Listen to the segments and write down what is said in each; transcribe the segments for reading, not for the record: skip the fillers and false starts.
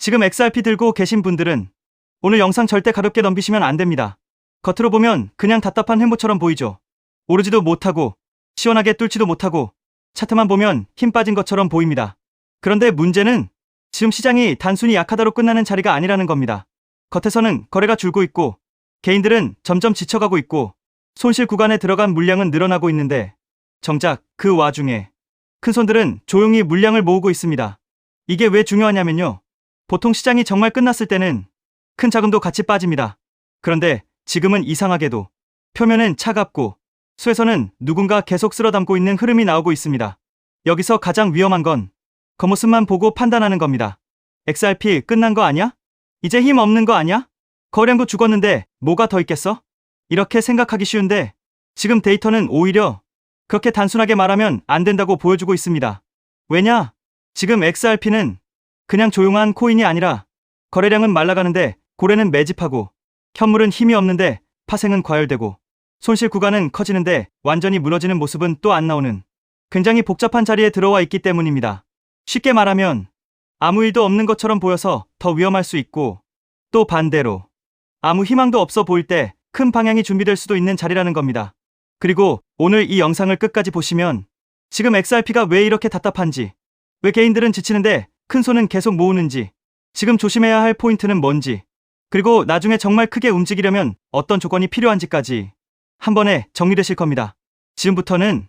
지금 XRP 들고 계신 분들은 오늘 영상 절대 가볍게 넘기시면 안 됩니다. 겉으로 보면 그냥 답답한 횡보처럼 보이죠. 오르지도 못하고 시원하게 뚫지도 못하고 차트만 보면 힘 빠진 것처럼 보입니다. 그런데 문제는 지금 시장이 단순히 약하다로 끝나는 자리가 아니라는 겁니다. 겉에서는 거래가 줄고 있고 개인들은 점점 지쳐가고 있고 손실 구간에 들어간 물량은 늘어나고 있는데 정작 그 와중에 큰손들은 조용히 물량을 모으고 있습니다. 이게 왜 중요하냐면요. 보통 시장이 정말 끝났을 때는 큰 자금도 같이 빠집니다. 그런데 지금은 이상하게도 표면은 차갑고 수에서는 누군가 계속 쓸어담고 있는 흐름이 나오고 있습니다. 여기서 가장 위험한 건 겉모습만 보고 판단하는 겁니다. XRP 끝난 거 아니야? 이제 힘 없는 거 아니야? 거래량도 죽었는데 뭐가 더 있겠어? 이렇게 생각하기 쉬운데 지금 데이터는 오히려 그렇게 단순하게 말하면 안 된다고 보여주고 있습니다. 왜냐? 지금 XRP는 그냥 조용한 코인이 아니라 거래량은 말라가는데 고래는 매집하고 현물은 힘이 없는데 파생은 과열되고 손실 구간은 커지는데 완전히 무너지는 모습은 또 안 나오는 굉장히 복잡한 자리에 들어와 있기 때문입니다. 쉽게 말하면 아무 일도 없는 것처럼 보여서 더 위험할 수 있고 또 반대로 아무 희망도 없어 보일 때 큰 방향이 준비될 수도 있는 자리라는 겁니다. 그리고 오늘 이 영상을 끝까지 보시면 지금 XRP가 왜 이렇게 답답한지, 왜 개인들은 지치는데 큰손은 계속 모으는지, 지금 조심해야 할 포인트는 뭔지, 그리고 나중에 정말 크게 움직이려면 어떤 조건이 필요한지까지 한 번에 정리되실 겁니다. 지금부터는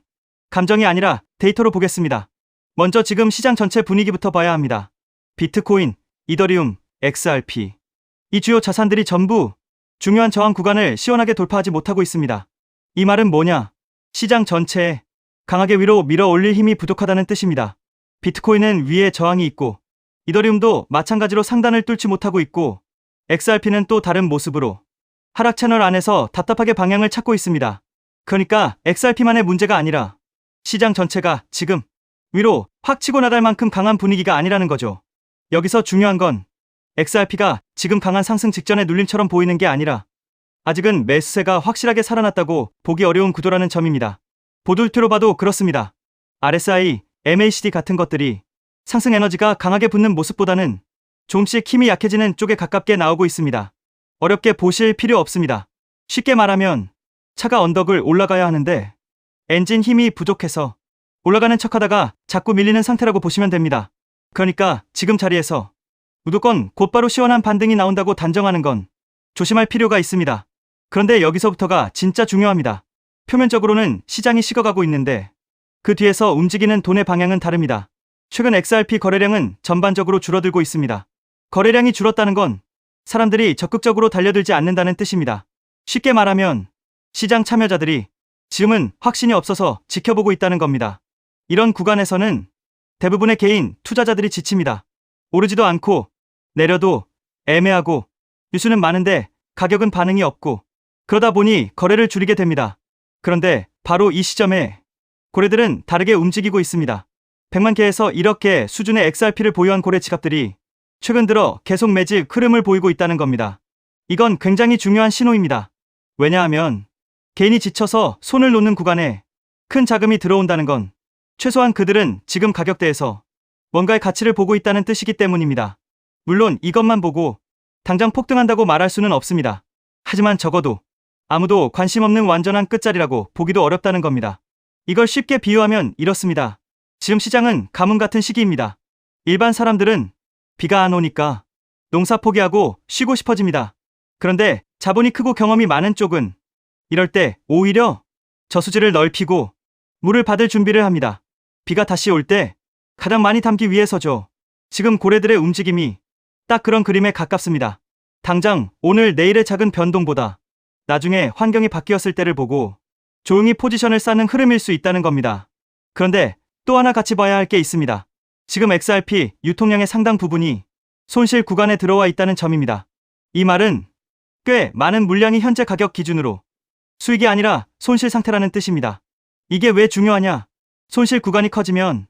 감정이 아니라 데이터로 보겠습니다. 먼저 지금 시장 전체 분위기부터 봐야 합니다. 비트코인, 이더리움, XRP. 이 주요 자산들이 전부 중요한 저항 구간을 시원하게 돌파하지 못하고 있습니다. 이 말은 뭐냐? 시장 전체에 강하게 위로 밀어 올릴 힘이 부족하다는 뜻입니다. 비트코인은 위에 저항이 있고 이더리움도 마찬가지로 상단을 뚫지 못하고 있고 XRP는 또 다른 모습으로 하락 채널 안에서 답답하게 방향을 찾고 있습니다. 그러니까 XRP만의 문제가 아니라 시장 전체가 지금 위로 확 치고 나갈 만큼 강한 분위기가 아니라는 거죠. 여기서 중요한 건 XRP가 지금 강한 상승 직전의 눌림처럼 보이는 게 아니라 아직은 매수세가 확실하게 살아났다고 보기 어려운 구도라는 점입니다. 보돌트로 봐도 그렇습니다. RSI, MACD 같은 것들이 상승 에너지가 강하게 붙는 모습보다는 조금씩 힘이 약해지는 쪽에 가깝게 나오고 있습니다. 어렵게 보실 필요 없습니다. 쉽게 말하면 차가 언덕을 올라가야 하는데 엔진 힘이 부족해서 올라가는 척하다가 자꾸 밀리는 상태라고 보시면 됩니다. 그러니까 지금 자리에서 무조건 곧바로 시원한 반등이 나온다고 단정하는 건 조심할 필요가 있습니다. 그런데 여기서부터가 진짜 중요합니다. 표면적으로는 시장이 식어가고 있는데 그 뒤에서 움직이는 돈의 방향은 다릅니다. 최근 XRP 거래량은 전반적으로 줄어들고 있습니다. 거래량이 줄었다는 건 사람들이 적극적으로 달려들지 않는다는 뜻입니다. 쉽게 말하면 시장 참여자들이 지금은 확신이 없어서 지켜보고 있다는 겁니다. 이런 구간에서는 대부분의 개인 투자자들이 지칩니다. 오르지도 않고 내려도 애매하고 뉴스는 많은데 가격은 반응이 없고 그러다 보니 거래를 줄이게 됩니다. 그런데 바로 이 시점에 고래들은 다르게 움직이고 있습니다. 100만 개에서 1억 개 수준의 XRP를 보유한 고래 지갑들이 최근 들어 계속 매집 흐름을 보이고 있다는 겁니다. 이건 굉장히 중요한 신호입니다. 왜냐하면 개인이 지쳐서 손을 놓는 구간에 큰 자금이 들어온다는 건 최소한 그들은 지금 가격대에서 뭔가의 가치를 보고 있다는 뜻이기 때문입니다. 물론 이것만 보고 당장 폭등한다고 말할 수는 없습니다. 하지만 적어도 아무도 관심 없는 완전한 끝자리라고 보기도 어렵다는 겁니다. 이걸 쉽게 비유하면 이렇습니다. 지금 시장은 가뭄 같은 시기입니다. 일반 사람들은 비가 안 오니까 농사 포기하고 쉬고 싶어집니다. 그런데 자본이 크고 경험이 많은 쪽은 이럴 때 오히려 저수지를 넓히고 물을 받을 준비를 합니다. 비가 다시 올 때 가장 많이 담기 위해서죠. 지금 고래들의 움직임이 딱 그런 그림에 가깝습니다. 당장 오늘 내일의 작은 변동보다 나중에 환경이 바뀌었을 때를 보고 조용히 포지션을 쌓는 흐름일 수 있다는 겁니다. 그런데 또 하나 같이 봐야 할 게 있습니다. 지금 XRP 유통량의 상당 부분이 손실 구간에 들어와 있다는 점입니다. 이 말은 꽤 많은 물량이 현재 가격 기준으로 수익이 아니라 손실 상태라는 뜻입니다. 이게 왜 중요하냐? 손실 구간이 커지면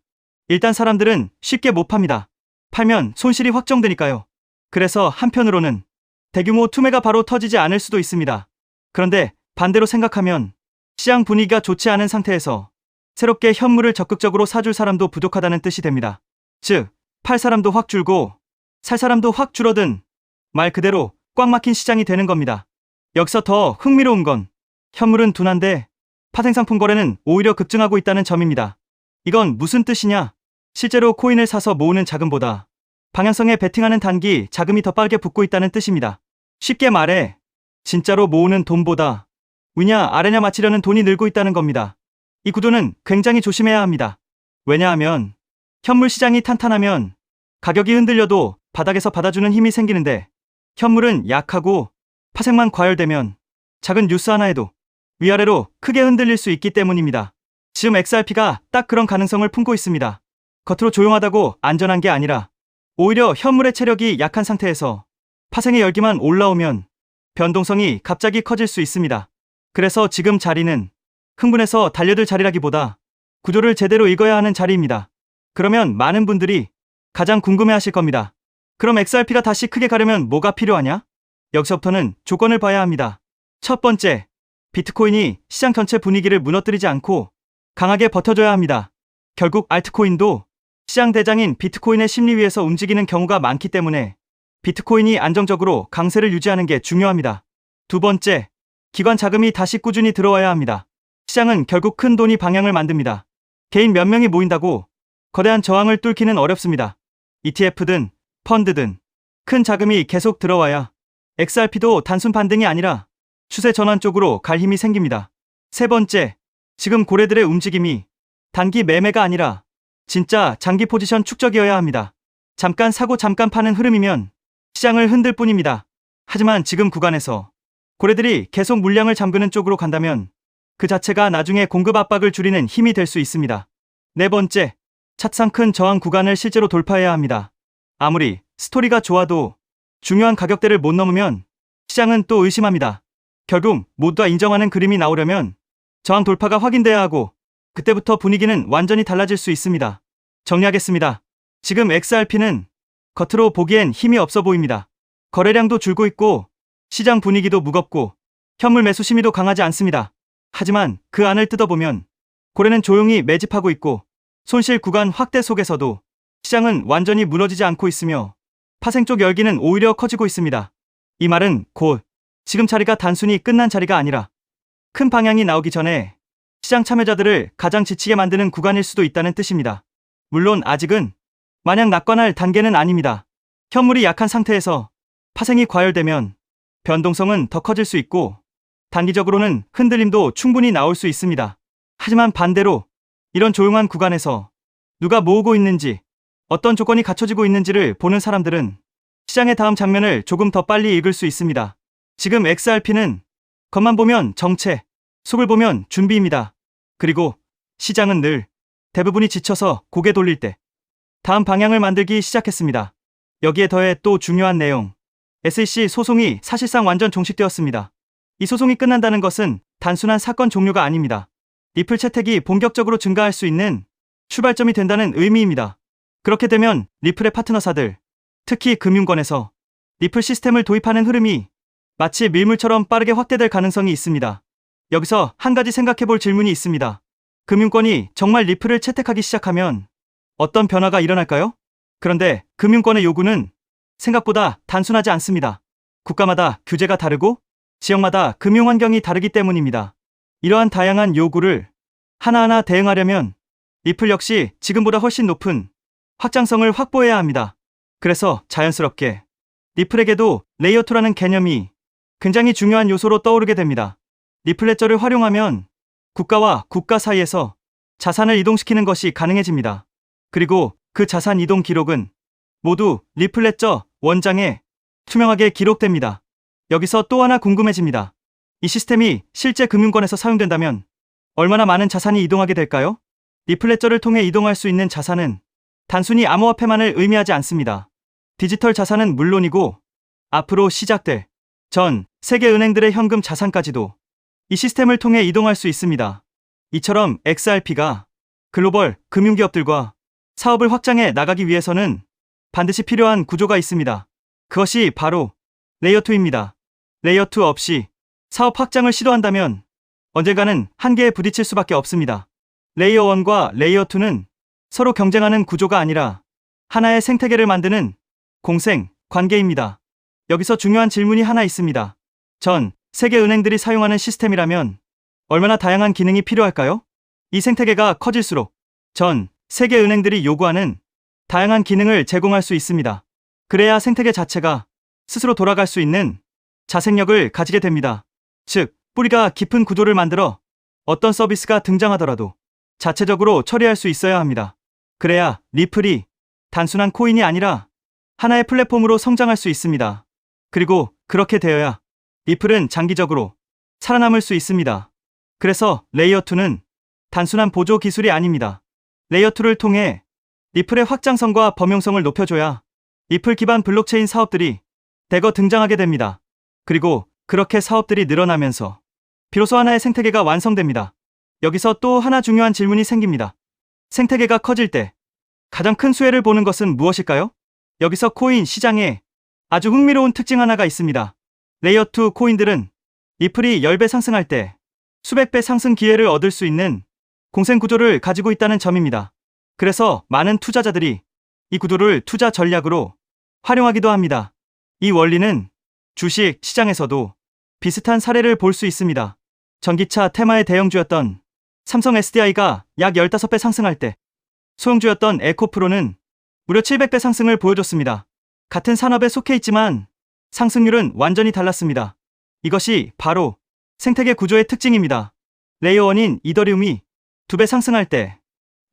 일단 사람들은 쉽게 못 팝니다. 팔면 손실이 확정되니까요. 그래서 한편으로는 대규모 투매가 바로 터지지 않을 수도 있습니다. 그런데 반대로 생각하면 시장 분위기가 좋지 않은 상태에서 새롭게 현물을 적극적으로 사줄 사람도 부족하다는 뜻이 됩니다. 즉, 팔 사람도 확 줄고 살 사람도 확 줄어든, 말 그대로 꽉 막힌 시장이 되는 겁니다. 여기서 더 흥미로운 건 현물은 둔한데 파생상품 거래는 오히려 급증하고 있다는 점입니다. 이건 무슨 뜻이냐? 실제로 코인을 사서 모으는 자금보다 방향성에 베팅하는 단기 자금이 더 빠르게 붙고 있다는 뜻입니다. 쉽게 말해 진짜로 모으는 돈보다 위냐 아래냐 맞추려는 돈이 늘고 있다는 겁니다. 이 구조는 굉장히 조심해야 합니다. 왜냐하면 현물 시장이 탄탄하면 가격이 흔들려도 바닥에서 받아주는 힘이 생기는데 현물은 약하고 파생만 과열되면 작은 뉴스 하나에도 위아래로 크게 흔들릴 수 있기 때문입니다. 지금 XRP가 딱 그런 가능성을 품고 있습니다. 겉으로 조용하다고 안전한 게 아니라 오히려 현물의 체력이 약한 상태에서 파생의 열기만 올라오면 변동성이 갑자기 커질 수 있습니다. 그래서 지금 자리는 흥분해서 달려들 자리라기보다 구조를 제대로 읽어야 하는 자리입니다. 그러면 많은 분들이 가장 궁금해하실 겁니다. 그럼 XRP가 다시 크게 가려면 뭐가 필요하냐? 여기서부터는 조건을 봐야 합니다. 첫 번째, 비트코인이 시장 전체 분위기를 무너뜨리지 않고 강하게 버텨줘야 합니다. 결국 알트코인도 시장 대장인 비트코인의 심리 위에서 움직이는 경우가 많기 때문에 비트코인이 안정적으로 강세를 유지하는 게 중요합니다. 두 번째, 기관 자금이 다시 꾸준히 들어와야 합니다. 시장은 결국 큰 돈이 방향을 만듭니다. 개인 몇 명이 모인다고 거대한 저항을 뚫기는 어렵습니다. ETF든 펀드든 큰 자금이 계속 들어와야 XRP도 단순 반등이 아니라 추세 전환 쪽으로 갈 힘이 생깁니다. 세 번째, 지금 고래들의 움직임이 단기 매매가 아니라 진짜 장기 포지션 축적이어야 합니다. 잠깐 사고 잠깐 파는 흐름이면 시장을 흔들 뿐입니다. 하지만 지금 구간에서 고래들이 계속 물량을 잠그는 쪽으로 간다면 그 자체가 나중에 공급 압박을 줄이는 힘이 될 수 있습니다. 네 번째, 차트상 큰 저항 구간을 실제로 돌파해야 합니다. 아무리 스토리가 좋아도 중요한 가격대를 못 넘으면 시장은 또 의심합니다. 결국 모두 다 인정하는 그림이 나오려면 저항 돌파가 확인돼야 하고 그때부터 분위기는 완전히 달라질 수 있습니다. 정리하겠습니다. 지금 XRP는 겉으로 보기엔 힘이 없어 보입니다. 거래량도 줄고 있고 시장 분위기도 무겁고 현물 매수 심리도 강하지 않습니다. 하지만 그 안을 뜯어보면 고래는 조용히 매집하고 있고 손실 구간 확대 속에서도 시장은 완전히 무너지지 않고 있으며 파생 쪽 열기는 오히려 커지고 있습니다. 이 말은 곧 지금 자리가 단순히 끝난 자리가 아니라 큰 방향이 나오기 전에 시장 참여자들을 가장 지치게 만드는 구간일 수도 있다는 뜻입니다. 물론 아직은 마냥 낙관할 단계는 아닙니다. 현물이 약한 상태에서 파생이 과열되면 변동성은 더 커질 수 있고 단기적으로는 흔들림도 충분히 나올 수 있습니다. 하지만 반대로 이런 조용한 구간에서 누가 모으고 있는지 어떤 조건이 갖춰지고 있는지를 보는 사람들은 시장의 다음 장면을 조금 더 빨리 읽을 수 있습니다. 지금 XRP는 겉만 보면 정체, 속을 보면 준비입니다. 그리고 시장은 늘 대부분이 지쳐서 고개 돌릴 때 다음 방향을 만들기 시작했습니다. 여기에 더해 또 중요한 내용, SEC 소송이 사실상 완전 종식되었습니다. 이 소송이 끝난다는 것은 단순한 사건 종료가 아닙니다. 리플 채택이 본격적으로 증가할 수 있는 출발점이 된다는 의미입니다. 그렇게 되면 리플의 파트너사들, 특히 금융권에서 리플 시스템을 도입하는 흐름이 마치 밀물처럼 빠르게 확대될 가능성이 있습니다. 여기서 한 가지 생각해볼 질문이 있습니다. 금융권이 정말 리플을 채택하기 시작하면 어떤 변화가 일어날까요? 그런데 금융권의 요구는 생각보다 단순하지 않습니다. 국가마다 규제가 다르고 지역마다 금융 환경이 다르기 때문입니다. 이러한 다양한 요구를 하나하나 대응하려면 리플 역시 지금보다 훨씬 높은 확장성을 확보해야 합니다. 그래서 자연스럽게 리플에게도 레이어2라는 개념이 굉장히 중요한 요소로 떠오르게 됩니다. 리플레저를 활용하면 국가와 국가 사이에서 자산을 이동시키는 것이 가능해집니다. 그리고 그 자산 이동 기록은 모두 리플레저 원장에 투명하게 기록됩니다. 여기서 또 하나 궁금해집니다. 이 시스템이 실제 금융권에서 사용된다면 얼마나 많은 자산이 이동하게 될까요? 리플레저를 통해 이동할 수 있는 자산은 단순히 암호화폐만을 의미하지 않습니다. 디지털 자산은 물론이고 앞으로 시작될 전 세계 은행들의 현금 자산까지도 이 시스템을 통해 이동할 수 있습니다. 이처럼 XRP가 글로벌 금융기업들과 사업을 확장해 나가기 위해서는 반드시 필요한 구조가 있습니다. 그것이 바로 레이어2입니다. 레이어2 없이 사업 확장을 시도한다면 언젠가는 한계에 부딪힐 수밖에 없습니다. 레이어1과 레이어2는 서로 경쟁하는 구조가 아니라 하나의 생태계를 만드는 공생, 관계입니다. 여기서 중요한 질문이 하나 있습니다. 전 세계 은행들이 사용하는 시스템이라면 얼마나 다양한 기능이 필요할까요? 이 생태계가 커질수록 전 세계 은행들이 요구하는 다양한 기능을 제공할 수 있습니다. 그래야 생태계 자체가 스스로 돌아갈 수 있는 자생력을 가지게 됩니다. 즉, 뿌리가 깊은 구조를 만들어 어떤 서비스가 등장하더라도 자체적으로 처리할 수 있어야 합니다. 그래야 리플이 단순한 코인이 아니라 하나의 플랫폼으로 성장할 수 있습니다. 그리고 그렇게 되어야 리플은 장기적으로 살아남을 수 있습니다. 그래서 레이어2는 단순한 보조 기술이 아닙니다. 레이어2를 통해 리플의 확장성과 범용성을 높여줘야 리플 기반 블록체인 사업들이 대거 등장하게 됩니다. 그리고 그렇게 사업들이 늘어나면서 비로소 하나의 생태계가 완성됩니다. 여기서 또 하나 중요한 질문이 생깁니다. 생태계가 커질 때 가장 큰 수혜를 보는 것은 무엇일까요? 여기서 코인 시장에 아주 흥미로운 특징 하나가 있습니다. 레이어2 코인들은 리플이 10배 상승할 때 수백 배 상승 기회를 얻을 수 있는 공생 구조를 가지고 있다는 점입니다. 그래서 많은 투자자들이 이 구조를 투자 전략으로 활용하기도 합니다. 이 원리는 주식 시장에서도 비슷한 사례를 볼 수 있습니다. 전기차 테마의 대형주였던 삼성 SDI가 약 15배 상승할 때 소형주였던 에코프로는 무려 700배 상승을 보여줬습니다. 같은 산업에 속해 있지만 상승률은 완전히 달랐습니다. 이것이 바로 생태계 구조의 특징입니다. 레이어1인 이더리움이 2배 상승할 때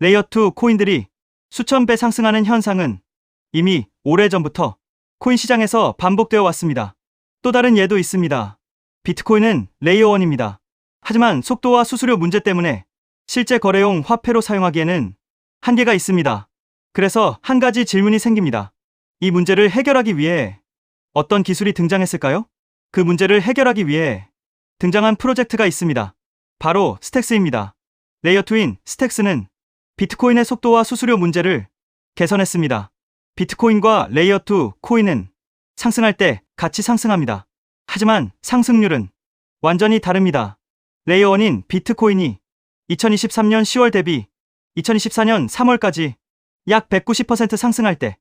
레이어2 코인들이 수천 배 상승하는 현상은 이미 오래전부터 코인 시장에서 반복되어 왔습니다. 또 다른 예도 있습니다. 비트코인은 레이어1입니다. 하지만 속도와 수수료 문제 때문에 실제 거래용 화폐로 사용하기에는 한계가 있습니다. 그래서 한 가지 질문이 생깁니다. 이 문제를 해결하기 위해 어떤 기술이 등장했을까요? 그 문제를 해결하기 위해 등장한 프로젝트가 있습니다. 바로 스택스입니다. 레이어2인 스택스는 비트코인의 속도와 수수료 문제를 개선했습니다. 비트코인과 레이어2 코인은 상승할 때 같이 상승합니다. 하지만 상승률은 완전히 다릅니다. 레이어1인 비트코인이 2023년 10월 대비 2024년 3월까지 약 190% 상승할 때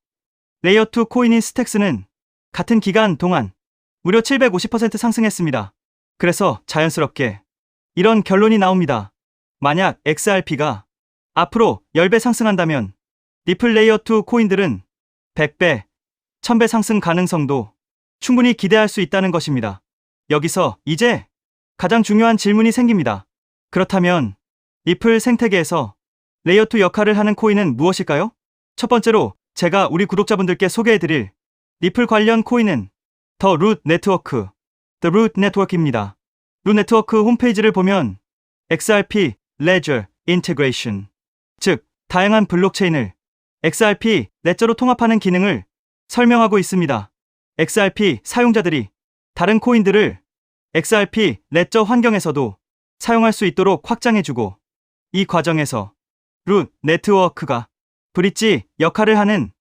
레이어2 코인인 스택스는 같은 기간 동안 무려 750% 상승했습니다. 그래서 자연스럽게 이런 결론이 나옵니다. 만약 XRP가 앞으로 10배 상승한다면 리플 레이어2 코인들은 100배, 1000배 상승 가능성도 충분히 기대할 수 있다는 것입니다. 여기서 이제 가장 중요한 질문이 생깁니다. 그렇다면 리플 생태계에서 레이어2 역할을 하는 코인은 무엇일까요? 첫 번째로 제가 우리 구독자분들께 소개해드릴 리플 관련 코인은 더 루트 네트워크, The Root Network입니다. 루트 네트워크 홈페이지를 보면 XRP Ledger Integration, 즉 다양한 블록체인을 XRP 레저로 통합하는 기능을 설명하고 있습니다. XRP 사용자들이 다른 코인들을 XRP 레저 환경에서도 사용할 수 있도록 확장해주고, 이 과정에서 루트 네트워크가 브릿지 역할을 하는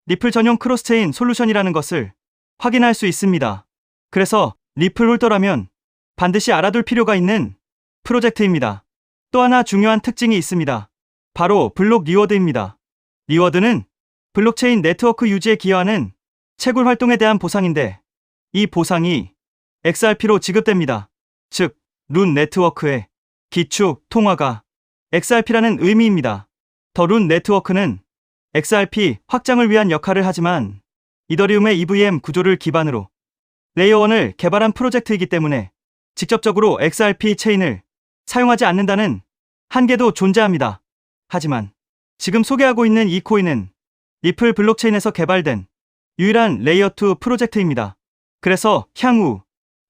리플 전용 크로스체인 솔루션이라는 것을 확인할 수 있습니다. 그래서 리플 홀더라면 반드시 알아둘 필요가 있는 프로젝트입니다. 또 하나 중요한 특징이 있습니다. 바로 블록 리워드입니다. 리워드는 블록체인 네트워크 유지에 기여하는 채굴 활동에 대한 보상인데, 이 보상이 XRP로 지급됩니다. 즉, 루트 네트워크의 기축 통화가 XRP라는 의미입니다. 더 루트 네트워크는 XRP 확장을 위한 역할을 하지만 이더리움의 EVM 구조를 기반으로 레이어1을 개발한 프로젝트이기 때문에 직접적으로 XRP 체인을 사용하지 않는다는 한계도 존재합니다. 하지만 지금 소개하고 있는 이 코인은 리플 블록체인에서 개발된 유일한 레이어2 프로젝트입니다. 그래서 향후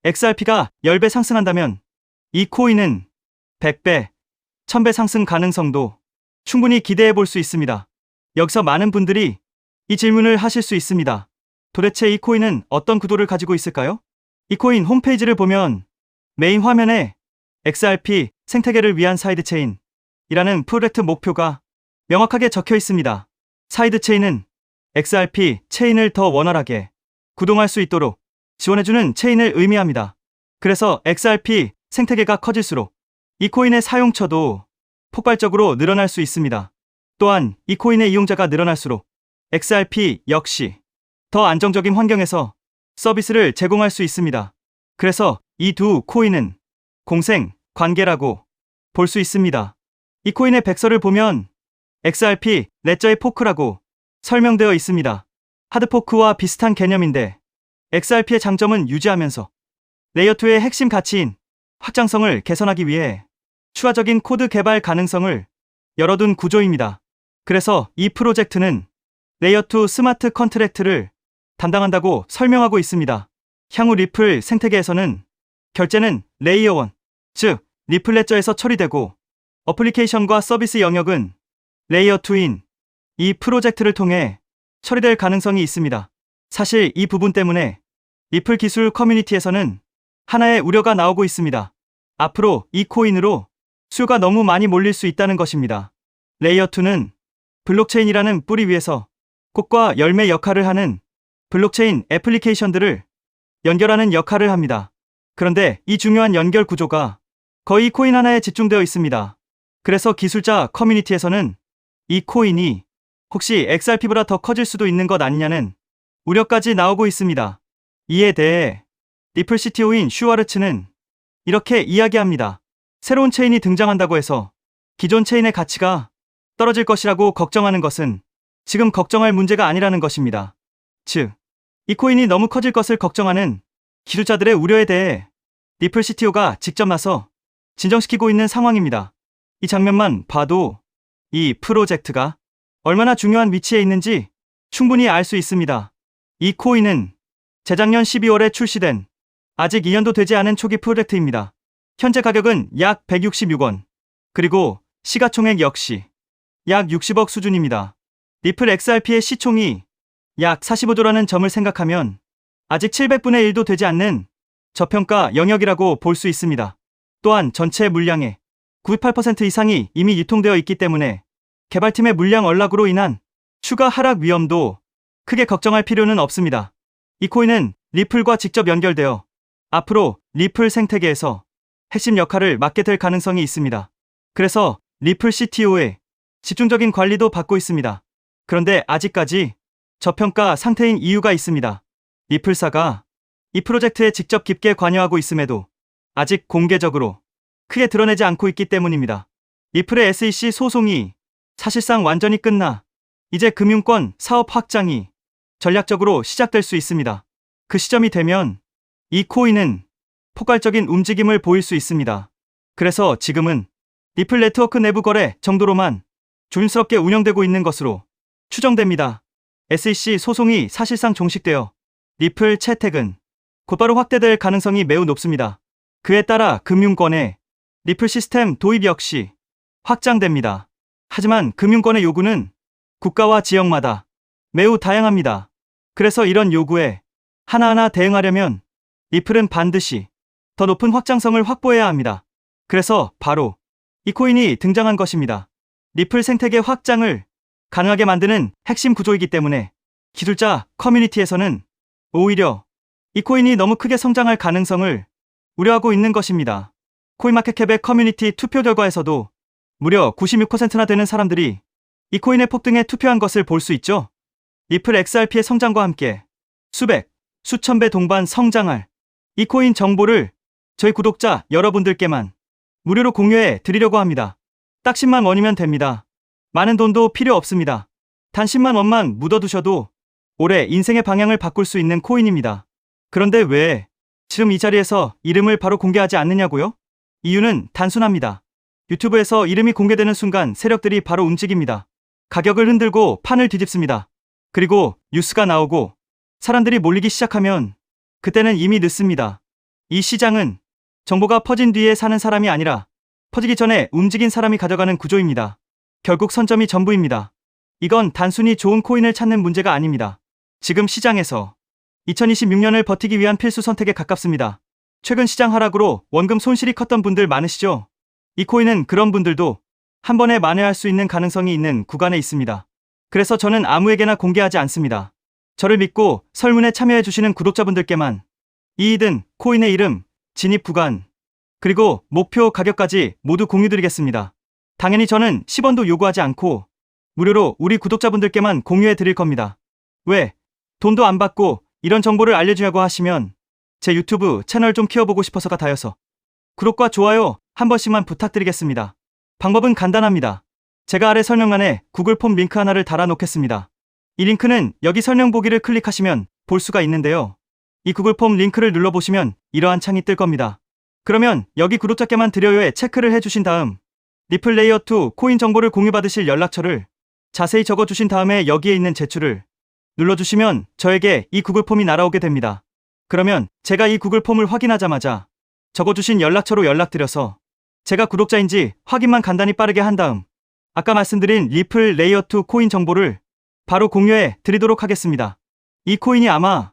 XRP가 10배 상승한다면 이 코인은 100배, 1000배 상승 가능성도 충분히 기대해 볼 수 있습니다. 여기서 많은 분들이 이 질문을 하실 수 있습니다. 도대체 이 코인은 어떤 구도를 가지고 있을까요? 이 코인 홈페이지를 보면 메인 화면에 XRP 생태계를 위한 사이드체인이라는 프로젝트 목표가 명확하게 적혀 있습니다. 사이드체인은 XRP 체인을 더 원활하게 구동할 수 있도록 지원해주는 체인을 의미합니다. 그래서 XRP 생태계가 커질수록 이 코인의 사용처도 폭발적으로 늘어날 수 있습니다. 또한 이 코인의 이용자가 늘어날수록 XRP 역시 더 안정적인 환경에서 서비스를 제공할 수 있습니다. 그래서 이 두 코인은 공생 관계라고 볼 수 있습니다. 이 코인의 백서를 보면 XRP 레저의 포크라고 설명되어 있습니다. 하드포크와 비슷한 개념인데 XRP의 장점은 유지하면서 레이어2의 핵심 가치인 확장성을 개선하기 위해 추가적인 코드 개발 가능성을 열어둔 구조입니다. 그래서 이 프로젝트는 레이어2 스마트 컨트랙트를 담당한다고 설명하고 있습니다. 향후 리플 생태계에서는 결제는 레이어1, 즉 리플 레저에서 처리되고 어플리케이션과 서비스 영역은 레이어2인 이 프로젝트를 통해 처리될 가능성이 있습니다. 사실 이 부분 때문에 리플 기술 커뮤니티에서는 하나의 우려가 나오고 있습니다. 앞으로 이 코인으로 수요가 너무 많이 몰릴 수 있다는 것입니다. 레이어2는 블록체인이라는 뿌리 위에서 꽃과 열매 역할을 하는 블록체인 애플리케이션들을 연결하는 역할을 합니다. 그런데 이 중요한 연결 구조가 거의 코인 하나에 집중되어 있습니다. 그래서 기술자 커뮤니티에서는 이 코인이 혹시 XRP보다 더 커질 수도 있는 것 아니냐는 우려까지 나오고 있습니다. 이에 대해 리플 CTO인 슈와르츠는 이렇게 이야기합니다. 새로운 체인이 등장한다고 해서 기존 체인의 가치가 떨어질 것이라고 걱정하는 것은 지금 걱정할 문제가 아니라는 것입니다. 즉, 이 코인이 너무 커질 것을 걱정하는 기술자들의 우려에 대해 리플 CTO가 직접 나서 진정시키고 있는 상황입니다. 이 장면만 봐도 이 프로젝트가 얼마나 중요한 위치에 있는지 충분히 알 수 있습니다. 이 코인은 재작년 12월에 출시된 아직 2년도 되지 않은 초기 프로젝트입니다. 현재 가격은 약 166원, 그리고 시가총액 역시 약 60억 수준입니다. 리플 XRP의 시총이 약 45조라는 점을 생각하면 아직 700분의 1도 되지 않는 저평가 영역이라고 볼 수 있습니다. 또한 전체 물량의 98% 이상이 이미 유통되어 있기 때문에 개발팀의 물량 언락으로 인한 추가 하락 위험도 크게 걱정할 필요는 없습니다. 이 코인은 리플과 직접 연결되어 앞으로 리플 생태계에서 핵심 역할을 맡게 될 가능성이 있습니다. 그래서 리플 CTO의 집중적인 관리도 받고 있습니다. 그런데 아직까지 저평가 상태인 이유가 있습니다. 리플사가 이 프로젝트에 직접 깊게 관여하고 있음에도 아직 공개적으로 크게 드러내지 않고 있기 때문입니다. 리플의 SEC 소송이 사실상 완전히 끝나 이제 금융권 사업 확장이 전략적으로 시작될 수 있습니다. 그 시점이 되면 이 코인은 폭발적인 움직임을 보일 수 있습니다. 그래서 지금은 리플 네트워크 내부 거래 정도로만 조심스럽게 운영되고 있는 것으로 추정됩니다. SEC 소송이 사실상 종식되어 리플 채택은 곧바로 확대될 가능성이 매우 높습니다. 그에 따라 금융권의 리플 시스템 도입 역시 확장됩니다. 하지만 금융권의 요구는 국가와 지역마다 매우 다양합니다. 그래서 이런 요구에 하나하나 대응하려면 리플은 반드시 더 높은 확장성을 확보해야 합니다. 그래서 바로 이 코인이 등장한 것입니다. 리플 생태계 확장을 가능하게 만드는 핵심 구조이기 때문에 기술자 커뮤니티에서는 오히려 이 코인이 너무 크게 성장할 가능성을 우려하고 있는 것입니다. 코인마켓캡의 커뮤니티 투표 결과에서도 무려 96%나 되는 사람들이 이 코인의 폭등에 투표한 것을 볼 수 있죠. 리플 XRP의 성장과 함께 수백, 수천 배 동반 성장할 이 코인 정보를 저희 구독자 여러분들께만 무료로 공유해 드리려고 합니다. 딱 10만 원이면 됩니다. 많은 돈도 필요 없습니다. 단 10만 원만 묻어두셔도 올해 인생의 방향을 바꿀 수 있는 코인입니다. 그런데 왜 지금 이 자리에서 이름을 바로 공개하지 않느냐고요? 이유는 단순합니다. 유튜브에서 이름이 공개되는 순간 세력들이 바로 움직입니다. 가격을 흔들고 판을 뒤집습니다. 그리고 뉴스가 나오고 사람들이 몰리기 시작하면 그때는 이미 늦습니다. 이 시장은 정보가 퍼진 뒤에 사는 사람이 아니라 퍼지기 전에 움직인 사람이 가져가는 구조입니다. 결국 선점이 전부입니다. 이건 단순히 좋은 코인을 찾는 문제가 아닙니다. 지금 시장에서 2026년을 버티기 위한 필수 선택에 가깝습니다. 최근 시장 하락으로 원금 손실이 컸던 분들 많으시죠? 이 코인은 그런 분들도 한 번에 만회할 수 있는 가능성이 있는 구간에 있습니다. 그래서 저는 아무에게나 공개하지 않습니다. 저를 믿고 설문에 참여해주시는 구독자분들께만 이익은 코인의 이름, 진입 구간, 그리고 목표 가격까지 모두 공유드리겠습니다. 당연히 저는 10원도 요구하지 않고 무료로 우리 구독자분들께만 공유해 드릴 겁니다. 왜? 돈도 안 받고 이런 정보를 알려주냐고 하시면 제 유튜브 채널 좀 키워보고 싶어서가 다여서 구독과 좋아요 한 번씩만 부탁드리겠습니다. 방법은 간단합니다. 제가 아래 설명란에 구글 폼 링크 하나를 달아놓겠습니다. 이 링크는 여기 설명 보기를 클릭하시면 볼 수가 있는데요. 이 구글 폼 링크를 눌러보시면 이러한 창이 뜰 겁니다. 그러면 여기 구독자께만 드려요에 체크를 해주신 다음 리플 레이어2 코인 정보를 공유받으실 연락처를 자세히 적어주신 다음에 여기에 있는 제출을 눌러주시면 저에게 이 구글 폼이 날아오게 됩니다. 그러면 제가 이 구글 폼을 확인하자마자 적어주신 연락처로 연락드려서 제가 구독자인지 확인만 간단히 빠르게 한 다음 아까 말씀드린 리플 레이어2 코인 정보를 바로 공유해 드리도록 하겠습니다. 이 코인이 아마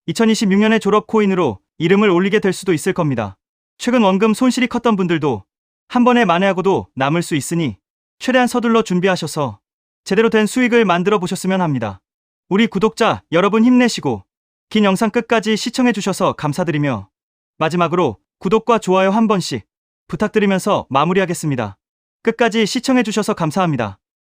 2026년에 졸업 코인으로 이름을 올리게 될 수도 있을 겁니다. 최근 원금 손실이 컸던 분들도 한 번에 만회하고도 남을 수 있으니 최대한 서둘러 준비하셔서 제대로 된 수익을 만들어 보셨으면 합니다. 우리 구독자 여러분 힘내시고 긴 영상 끝까지 시청해 주셔서 감사드리며 마지막으로 구독과 좋아요 한 번씩 부탁드리면서 마무리하겠습니다. 끝까지 시청해 주셔서 감사합니다.